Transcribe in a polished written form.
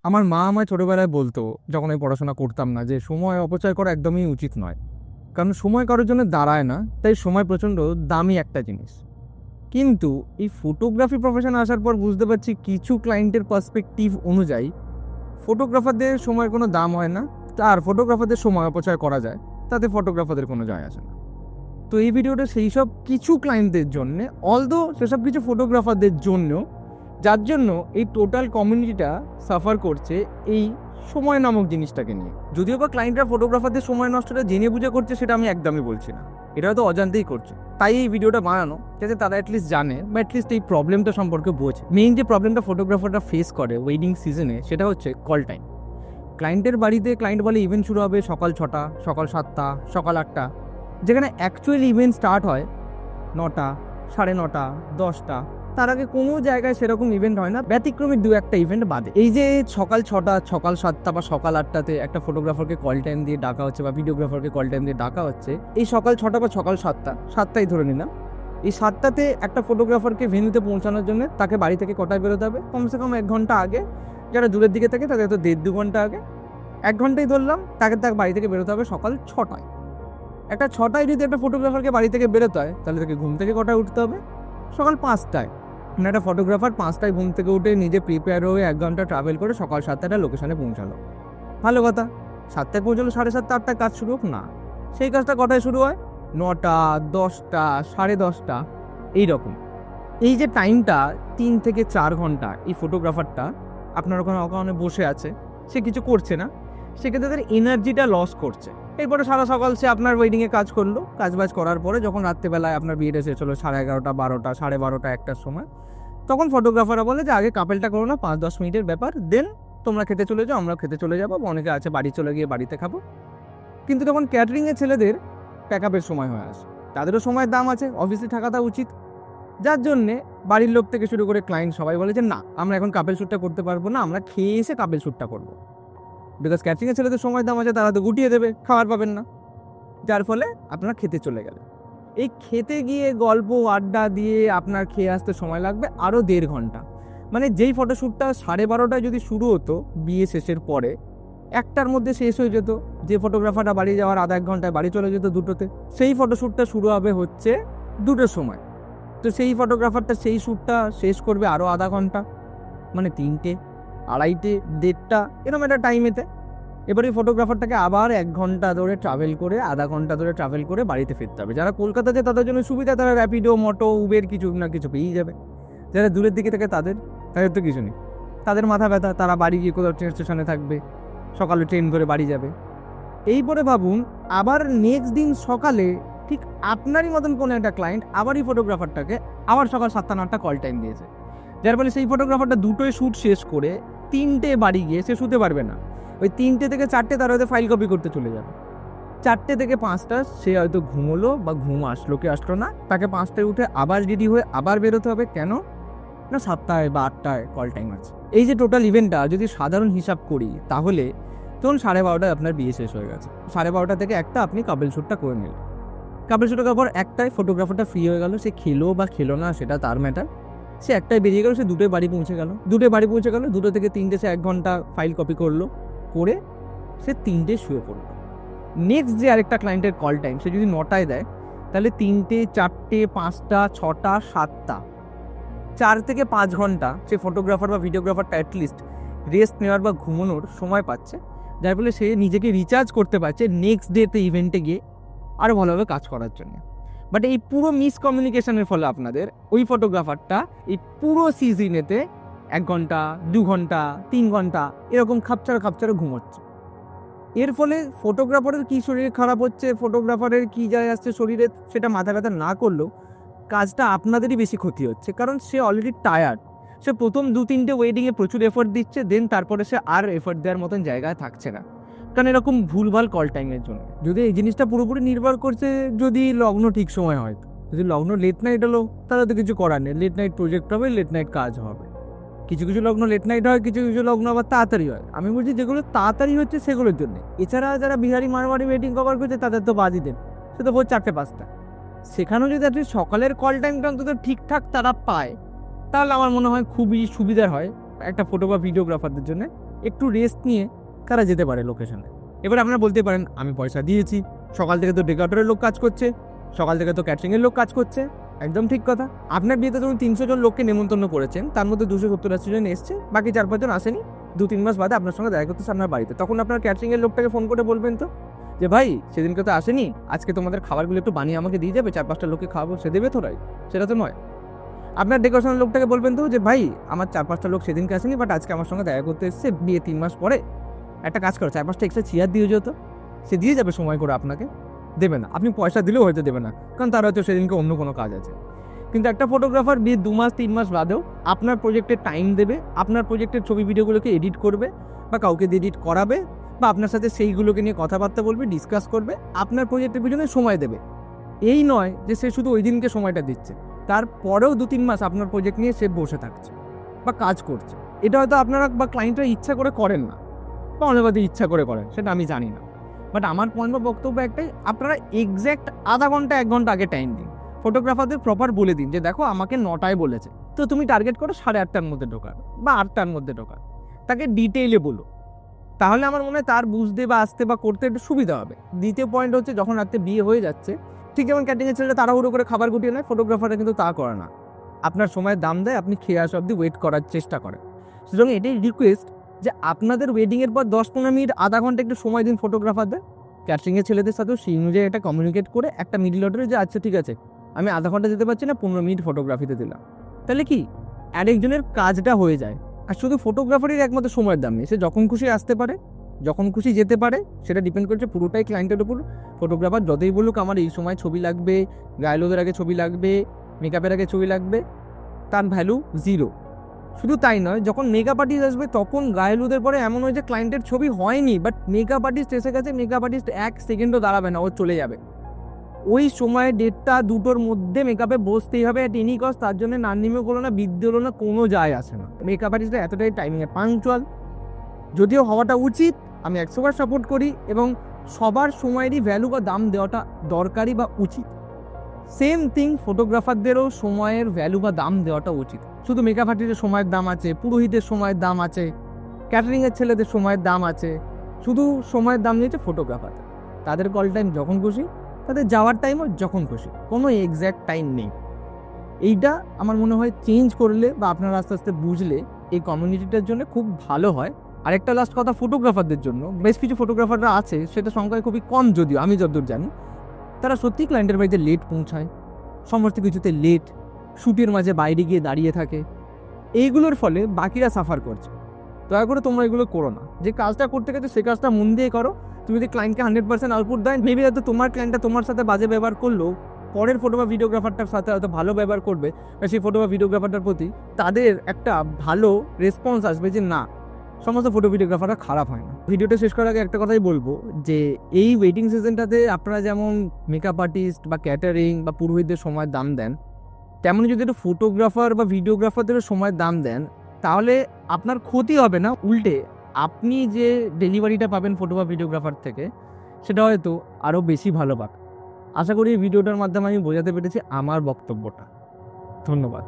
আমার মা আমায় ছোটবেলায় বলতো, যখন আমি পড়াশোনা করতাম না, যে সময় অপচয় করা একদমই উচিত নয়। কারণ সময় কারোর জন্য দাঁড়ায় না, তাই সময় প্রচণ্ড দামি একটা জিনিস। কিন্তু এই ফটোগ্রাফি প্রফেশনে আসার পর বুঝতে পারছি, কিছু ক্লায়েন্টের পার্সপেক্টিভ অনুযায়ী ফটোগ্রাফারদের সময়ের কোনো দাম হয় না, আর ফটোগ্রাফারদের সময় অপচয় করা যায়, তাতে ফটোগ্রাফারদের কোনো যায় আসে না। তো এই ভিডিওটা সেই সব কিছু ক্লায়েন্টদের জন্যে, অলদো সেসব কিছু ফটোগ্রাফারদের জন্য যার জন্য এই টোটাল কমিউনিটিটা সাফার করছে এই সময় নামক জিনিসটাকে নিয়ে। যদিও বা ক্লায়েন্টরা ফটোগ্রাফারদের সময় নষ্টটা জেনে বুঝে করছে, সেটা আমি একদমই বলছি না, এটা হয়তো অজান্তেই করছে। তাই এই ভিডিওটা বানানো, যাতে তারা অ্যাটলিস্ট জানে বা অ্যাটলিস্ট এই প্রবলেমটা সম্পর্কে বোঝে। মেইন যে প্রবলেমটা ফটোগ্রাফাররা ফেস করে ওয়েডিং সিজনে, সেটা হচ্ছে কল টাইম। ক্লায়েন্টের বাড়িতে ক্লায়েন্ট বলে ইভেন্ট শুরু হবে সকাল 6টা, সকাল 7টা, সকাল 8টা, যেখানে অ্যাকচুয়ালি ইভেন্ট স্টার্ট হয় 9টা, 9:30, 10টা। তার আগে কোনো জায়গায় সেরকম ইভেন্ট হয় না, ব্যতিক্রমী দু একটা ইভেন্ট বাদে। এই যে সকাল 6টা, সকাল 7টা বা সকাল 8টাতে একটা ফটোগ্রাফারকে কল টাইম দিয়ে ডাকা হচ্ছে বা ভিডিওগ্রাফারকে কল টাইম দিয়ে ডাকা হচ্ছে, এই সকাল 6টা বা সকাল 7টাই ধরে নিলাম। এই 7টাতে একটা ফটোগ্রাফারকে ভেন্যুতে পৌঁছানোর জন্য তাকে বাড়ি থেকে কটায় বেরোতে হবে? কমসে কম 1 ঘন্টা আগে। যারা দূরের দিকে থাকে তাদের তো 1.5-2 ঘন্টা আগে। 1 ঘন্টাই ধরলাম, তাকে বাড়ি থেকে বেরোতে হবে সকাল 6টায়। একটা 6টায় যদি একটা ফটোগ্রাফারকে বাড়ি থেকে বেরোতে হয়, তাহলে তাকে ঘুম থেকে কটায় উঠতে হবে? সকাল 5টায়। মানে একটা ফটোগ্রাফার 5টায় ঘুম থেকে উঠে নিজে প্রিপেয়ার হয়ে 1 ঘন্টা ট্রাভেল করে সকাল 7টায় লোকেশনে পৌঁছালো। ভালো কথা। 7টায় পৌঁছালো, 7:30, 8টায় কাজ শুরু হোক না। সেই কাজটা কটায় শুরু হয়? 9টা, 10টা, 10:30, এইরকম। এই যে টাইমটা 3 থেকে 4 ঘন্টা এই ফটোগ্রাফারটা আপনার ওখানে বসে আছে, সে কিছু করছে না, সেক্ষেত্রে তাদের এনার্জিটা লস করছে। এরপরে সারা সকাল সে আপনার ওয়েডিংয়ে কাজ করলো, কাজবাজ করার পরে যখন রাত্রেবেলায় আপনার বিয়েটা শেষ হলো 11:30, 12টা, 12:30, 1টার সময়, তখন ফটোগ্রাফাররা বলে যে আগে কাপেলটা করো না, 5-10 মিনিটের ব্যাপার, দেন তোমরা খেতে চলে যাও, আমরা খেতে চলে যাবো, অনেকে আছে বাড়ি চলে গিয়ে বাড়িতে খাবো। কিন্তু তখন ক্যাটারিংয়ের ছেলেদের প্যাকআপের সময় হয়ে আসে, তাদেরও সময়ের দাম আছে, অফিসে থাকাটা উচিত। যার জন্যে বাড়ির লোক থেকে শুরু করে ক্লায়েন্ট সবাই বলে যে না, আমরা এখন কাপেল শ্যুটটা করতে পারবো না, আমরা খেয়ে এসে কাপেল শ্যুটটা করবো। বিকজ ক্যাটারিংয়ের ছেলেদের সময় দাম আছে, তারা তো গুটিয়ে দেবে, খাবার পাবেন না। যার ফলে আপনারা খেতে চলে গেলেন। এই খেতে গিয়ে গল্প আড্ডা দিয়ে আপনার খেয়ে আসতে সময় লাগবে আরও 1.5 ঘন্টা। মানে যেই ফটোশ্যুটটা 12:30টায় যদি শুরু হতো বিয়ে শেষের পরে, 1টার মধ্যে শেষ হয়ে যেত, যে ফটোগ্রাফারটা বাড়ি যাওয়ার আধা 1 ঘন্টায় বাড়ি চলে যেত 2টোতে, সেই ফটোশ্যুটটা শুরু হবে হচ্ছে 2টোর সময়। তো সেই ফটোগ্রাফারটা সেই শ্যুটটা শেষ করবে আরও আধা ঘন্টা, মানে 3টে, 2:30, 1:30, এরকম একটা টাইমেতে। এবার এই ফটোগ্রাফারটাকে আবার 1 ঘন্টা ধরে ট্রাভেল করে, আধা ঘন্টা ধরে ট্রাভেল করে বাড়িতে ফিরতে হবে। যারা কলকাতাতে তাদের জন্য সুবিধা, তারা র্যাপিডো, মোটো, উবের কিছু না কিছু পেয়েই যাবে। যারা দূরের দিকে থাকে তাদের তো কিছু নেই, তাদের মাথা ব্যথা, তারা বাড়ি গিয়ে কোথাও ট্রেন স্টেশনে থাকবে, সকালে ট্রেন ধরে বাড়ি যাবে। এইপরে ভাবুন, আবার নেক্সট দিন সকালে ঠিক আপনারই মতন কোনো একটা ক্লায়েন্ট আবার এই ফটোগ্রাফারটাকে আবার সকাল 7টা 9টা কল টাইম দিয়েছে, যার ফলে সেই ফটোগ্রাফারটা 2টোয় শ্যুট শেষ করে 3টে বাড়ি গিয়ে সে শুতে পারবে না। ওই 3টে থেকে 4টে তার হয়তো ফাইল কপি করতে চলে যাবে। 4টে থেকে 5টা সে হয়তো ঘুমোলো বা ঘুম আসলো কি আসলো না, তাকে 5টায় উঠে আবার রেডি হয়ে আবার বেরোতে হবে। কেন না? 7টায় বা 8টায় কল টাইম আছে। এই যে টোটাল ইভেন্টটা যদি সাধারণ হিসাব করি, তাহলে তখন 12:30টায় আপনার বিয়ে শেষ হয়ে গেছে। 12:30টা থেকে 1টা আপনি কাপেল শ্যুটটা করে নিলেন। কাপেল শ্যুট করার পর 1টায় ফটোগ্রাফারটা ফ্রি হয়ে গেল, সে খেলো বা খেলো না সেটা তার ম্যাটার। সে 1টায় বেরিয়ে গেল, সে 2টোয় বাড়ি পৌঁছে গেল। 2 থেকে 3টে সে 1 ঘন্টা ফাইল কপি করলো, করে সে 3টে শুয়ে পড়লো। নেক্সট যে আরেকটা ক্লায়েন্টের কল টাইম সে যদি 9টায় দেয়, তাহলে 3টে, 4টে, 5টা, 6টা, 7টা, 4 থেকে 5 ঘন্টা সে ফটোগ্রাফার বা ভিডিওগ্রাফারটা অ্যাটলিস্ট রেস্ট নেওয়ার বা ঘুমানোর সময় পাচ্ছে, যার ফলে সে নিজেকে রিচার্জ করতে পারছে নেক্সট ডেতে ইভেন্টে গিয়ে আরও ভালোভাবে কাজ করার জন্য। বাট এই পুরো মিসকমিউনিকেশনের ফলে আপনাদের ওই ফটোগ্রাফারটা এই পুরো সিজনেতে 1 ঘন্টা, 2 ঘন্টা, 3 ঘন্টা এরকম খাপছাড়া ঘুমোচ্ছে। এর ফলে ফটোগ্রাফারের কী শরীর খারাপ হচ্ছে, ফটোগ্রাফারের কী যায় আসছে শরীরে, সেটা মাথা ব্যথা না করলেও কাজটা আপনাদেরই বেশি ক্ষতি হচ্ছে। কারণ সে অলরেডি টায়ার্ড, সে প্রথম 2-3টে ওয়েডিংয়ে প্রচুর এফোর্ট দিচ্ছে, দেন তারপরে সে আর এফোর্ট দেওয়ার মতন জায়গায় থাকছে না, কারণ এরকম ভুলভাল কল টাইমের জন্য। যদি এই জিনিসটা পুরোপুরি নির্ভর করছে যদি লগ্ন ঠিক সময় হয়, যদি লগ্ন লেট নাইট হলো তাহলে তো কিছু করার নেই, লেট নাইট প্রজেক্ট হবে, লেট নাইট কাজ হবে। কিছু কিছু লগ্ন লেট নাইট হয়, কিছু কিছু লগ্ন আবার তাড়াতাড়ি হয়। আমি বলছি যেগুলো তাড়াতাড়ি হচ্ছে সেগুলোর জন্য। এছাড়া যারা বিহারি মারওয়ারি ওয়েডিং কভার করছে তাদের তো বাদই দেন, সে তো ভোর 4টে-5টা। সেখানেও যদি আপনি সকালের কল টাইমটা অন্তত ঠিকঠাক তারা পায়, তাহলে আমার মনে হয় খুবই সুবিধার হয় একটা ফটো বা ভিডিওগ্রাফারদের জন্য। একটু রেস্ট নিয়ে তারা যেতে পারে লোকেশনে। এবার আপনারা বলতে পারেন আমি পয়সা দিয়েছি, সকাল থেকে তো ডেকোরেটরের লোক কাজ করছে, সকাল থেকে তো ক্যাটারিংয়ের লোক কাজ করছে। একদম ঠিক কথা। আপনার বিয়েতে ধরুন 300 জন লোককে নেমন্তন্ন করেছেন, তার মধ্যে 270-80 জন এসছে, বাকি 4-5 জন আসেনি, 2-3 মাস বাদে আপনার সঙ্গে দেখা করতেছে আপনার বাড়িতে। তখন আপনার ক্যাটারিংয়ের লোকটাকে ফোন করে বলবেন তো যে ভাই সেদিনকে তো আসেনি, আজকে তোমাদের খাবারগুলো একটু বানিয়ে আমাকে দিয়ে যাবে, 4-5টা লোককে খাওয়াবো, সে দেবে তো? রাই, সেটা তো নয়। আপনার ডেকোরেশনের লোকটাকে বলবেন তো যে ভাই আমার 4-5টা লোক সেদিনকে আসেনি, বাট আজকে আমার সঙ্গে দেখা করতে এসছে, বিয়ে 3 মাস পরে, একটা কাজ করো 4-5টা এক্সট্রা চেয়ার দিয়ে যেত। সে দিয়ে যাবে সময় করে আপনাকে, দেবে না। আপনি পয়সা দিলেও হয়তো দেবে না, কারণ তার হয়তো সেদিনকে অন্য কোনো কাজ আছে। কিন্তু একটা ফটোগ্রাফার বিয়ে 2 মাস 3 মাস বাদেও আপনার প্রজেক্টে টাইম দেবে, আপনার প্রজেক্টের ছবি ভিডিওগুলোকে এডিট করবে বা কাউকে এডিট করাবে, বা আপনার সাথে সেইগুলোকে নিয়ে কথাবার্তা বলবে, ডিসকাস করবে, আপনার প্রজেক্টের পিছনে সময় দেবে। এই নয় যে সে শুধু ওই দিনকে সময়টা দিচ্ছে, তারপরেও 2-3 মাস আপনার প্রজেক্ট নিয়ে সে বসে থাকছে বা কাজ করছে। এটা হয়তো আপনারা বা ক্লায়েন্টরা ইচ্ছা করে করেন না, বা অনেকবাদী ইচ্ছা করে করেন, সেটা আমি জানি না। বাট আমার পয়েন্ট বা বক্তব্য একটাই, আপনারা এক্স্যাক্ট আধা ঘন্টা 1 ঘন্টা আগে টাইম দিন। ফটোগ্রাফারদের প্রপার বলে দিন যে দেখো আমাকে 9টায় বলেছে, তো তুমি টার্গেট করো 8:30টার মধ্যে ঢোকার বা 8টার মধ্যে ঢোকার। তাকে ডিটেইলে বলো, তাহলে আমার মনে হয় তার বুঝতে বা আসতে বা করতে একটু সুবিধা হবে। দ্বিতীয় পয়েন্ট হচ্ছে, যখন রাতে বিয়ে হয়ে যাচ্ছে, ঠিক যেমন ক্যাটারিংয়ের ছেলেটা তাড়াহুড়ো করে খাবার গুটিয়ে নেয়, ফটোগ্রাফাররা কিন্তু তা করে না। আপনার সময়ের দাম দেয়, আপনি খেয়ে আসা অব্দি ওয়েট করার চেষ্টা করেন। সুতরাং এটাই রিকোয়েস্ট যে আপনাদের ওয়েডিংয়ের পর 10-15 মিনিট আধা ঘন্টা একটু সময় দিন ফটোগ্রাফারদের। ক্যাটারিংয়ের ছেলেদের সাথেও সেই অনুযায়ী এটা কমিউনিকেট করে একটা মিডল অর্ডারে যে আচ্ছা ঠিক আছে আমি আধা ঘন্টা যেতে পারছি না, 15 মিনিট ফটোগ্রাফিতে দিলাম, তাহলে কি আরেকজনের কাজটা হয়ে যায়। আর শুধু ফটোগ্রাফারের একমাত্র সময়ের দাম নেই, সে যখন খুশি আসতে পারে, যখন খুশি যেতে পারে, সেটা ডিপেন্ড করছে পুরোটাই ক্লায়েন্টের উপর। ফটোগ্রাফার যতই বলুক আমার এই সময় ছবি লাগবে, গায়েলোদের আগে ছবি লাগবে, মেকআপের আগে ছবি লাগবে, তার ভ্যালু 0। শুধু তাই নয়, যখন মেকআপ আর্টিস্ট আসবে তখন গায়েলুদের পরে এমন হয় যে ক্লায়েন্টের ছবি হয়নি, বাট মেকআপ আর্টিস্ট এসে গেছে, মেকআপ আর্টিস্ট 1 সেকেন্ডও দাঁড়াবে না, ও চলে যাবে। ওই সময় 1:30-2টোর মধ্যে মেকআপে বসতেই হবে, অ্যাট এনি কস্ট। তার জন্য নান্নিমেও হলো না, বৃদ্ধি হলো না, কোনো যায় আসে না। মেকআপ আর্টিস্টরা এতটাই টাইমিংয়ে পাংচুয়াল, যদিও হওয়াটা উচিত, আমি 100বার সাপোর্ট করি, এবং সবার সময়েরই ভ্যালু বা দাম দেওয়াটা দরকারি বা উচিত। সেম থিং ফটোগ্রাফারদেরও সময়ের ভ্যালু বা দাম দেওয়াটা উচিত। শুধু মেকআপ আর্টিস্টের সময়ের দাম আছে, পুরোহিতের সময়ের দাম আছে, ক্যাটারিংয়ের ছেলেদের সময়ের দাম আছে, শুধু সময়ের দাম নিয়েছে ফটোগ্রাফার। তাদের কল টাইম যখন খুশি, তাদের যাওয়ার টাইমও যখন খুশি, কোনো এক্স্যাক্ট টাইম নেই। এইটা আমার মনে হয় চেঞ্জ করলে বা আপনারা আস্তে আস্তে বুঝলে এই কমিউনিটিটার জন্য খুব ভালো হয়। আরেকটা লাস্ট কথা, ফটোগ্রাফারদের জন্য বেশ কিছু ফটোগ্রাফাররা আছে, সেটা সংখ্যায় খুবই কম যদিও, আমি যতদূর জানি, তারা সত্যি ক্লায়েন্টের বাড়িতে লেট পৌঁছায়, সমস্ত কিছুতে লেট, শ্যুটের মাঝে বাইরে গিয়ে দাঁড়িয়ে থাকে। এইগুলোর ফলে বাকিরা সাফার করছে। দয়া করে তোমরা এগুলো করো না। যে কাজটা করতে গেছে সে কাজটা মন দিয়ে করো। তুমি যদি ক্লায়েন্টকে 100% আউটপুট দেয়, মেবি হয়তো তোমার ক্লায়েন্টটা তোমার সাথে বাজে ব্যবহার করলো, পরের ফটো বা ভিডিওগ্রাফারটার সাথে হয়তো ভালো ব্যবহার করবে, বা সেই ফটো বা ভিডিওগ্রাফারটার প্রতি তাদের একটা ভালো রেসপন্স আসবে যে না, সমস্ত ফটো ভিডিওগ্রাফাররা খারাপ হয় না। ভিডিওটা শেষ করার আগে একটা কথাই বলবো যে এই ওয়েটিং সিজনটাতে আপনারা যেমন মেকআপ আর্টিস্ট বা ক্যাটারিং বা পুরোহিতদের সময়ের দাম দেন, তেমনি যদি একটু ফটোগ্রাফার বা ভিডিওগ্রাফারদেরও সময়ের দাম দেন, তাহলে আপনার ক্ষতি হবে না, উল্টে আপনি যে ডেলিভারিটা পাবেন ফটো বা ভিডিওগ্রাফার থেকে, সেটা হয়তো আরও বেশি ভালো পাবেন। আশা করি এই ভিডিওটার মাধ্যমে আমি বোঝাতে পেরেছি আমার বক্তব্যটা। ধন্যবাদ।